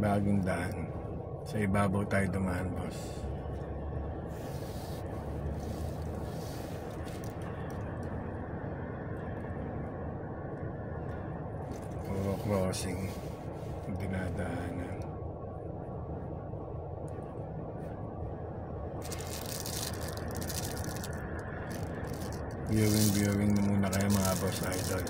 bagong daan. Sa ibabaw tayo dumaan, boss. Puro crossing dinadaanan. Viewing na muna kayo mga boss idol.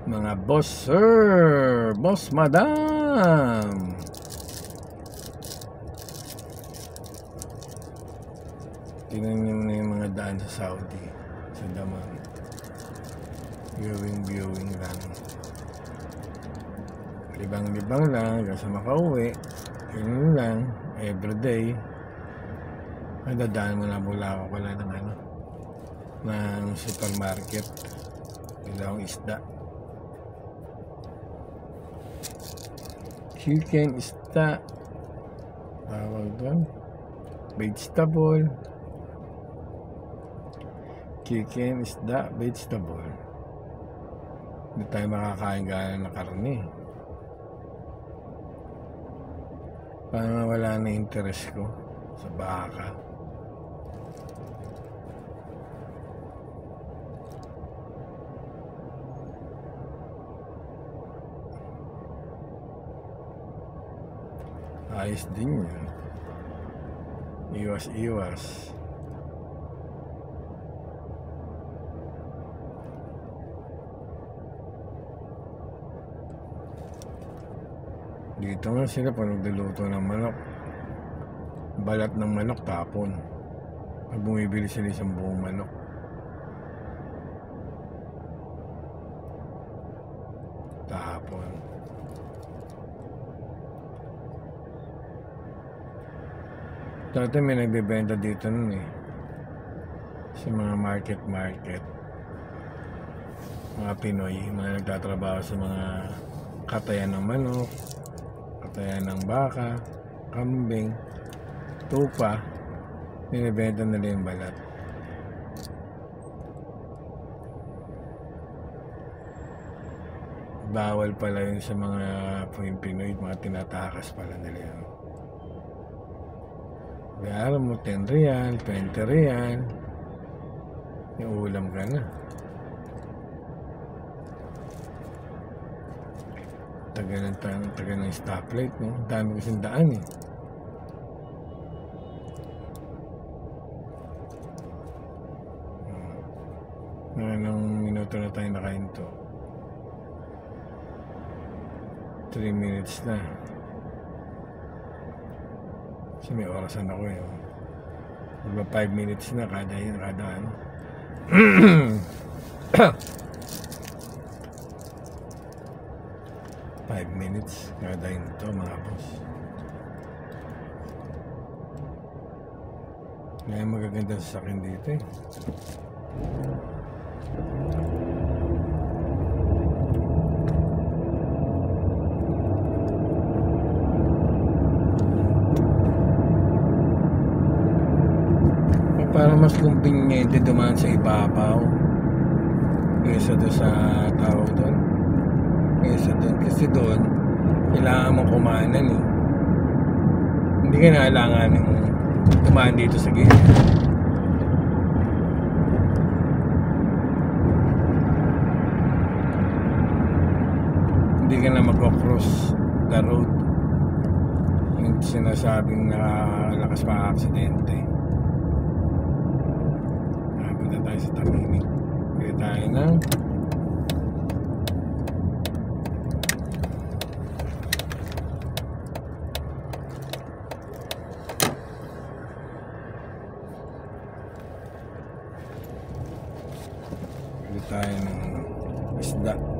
Mga boss sir, boss madam. Tingnan nyo na yung mga daan sa Saudi, sa Daman. Viewing lang. Libang-libang lang hanggang sa makauwi. Yun lang, everyday. Ay, dadaan mo na mula ako pala ng ng supermarket. Bila akong isda. Chicken, isda. Tawag doon. Vegetable. Chicken, isda, vegetable. Hindi tayo makakain gana na karne. Parang wala na interest ko sa baka. Ayos din yun. Iwas. Dito nga sila pag nagluluto ng manok, balat ng manok tapon. Pag bumibili sila isang buong manok, tapon. Dati may nagbebenta dito nun sa mga market. Mga Pinoy, mga nagtatrabaho sa mga katayan ng manok, katayan ng baka, kambing, tupa. Binibenta nila yung balat. Bawal pala yun sa mga Pinoy, mga tinatakas pala nila yun. Bayaran mo 10 real, 20 real. Yung ulam ka na. Taga ng stoplight, no? Dami kasing daan Anong minuto na tayo nakahinto? 3 minutes na. Kasi may orasan ako Diba 5 minutes na kada 5 minutes kada ito mga boss. Ngayon magaganda sa akin dito Para mas convenient dumaan sa ibabaw kaysa doon sa tao doon. Kasi doon kailangan mong kumanan Hindi ka na kailangan kumaan dito sa gilid. Hindi ka na mag-cross the road. Yung sinasabing nakalakas pa aksidente. Punta tayo sa Tamini. Kaya tayo ng isda.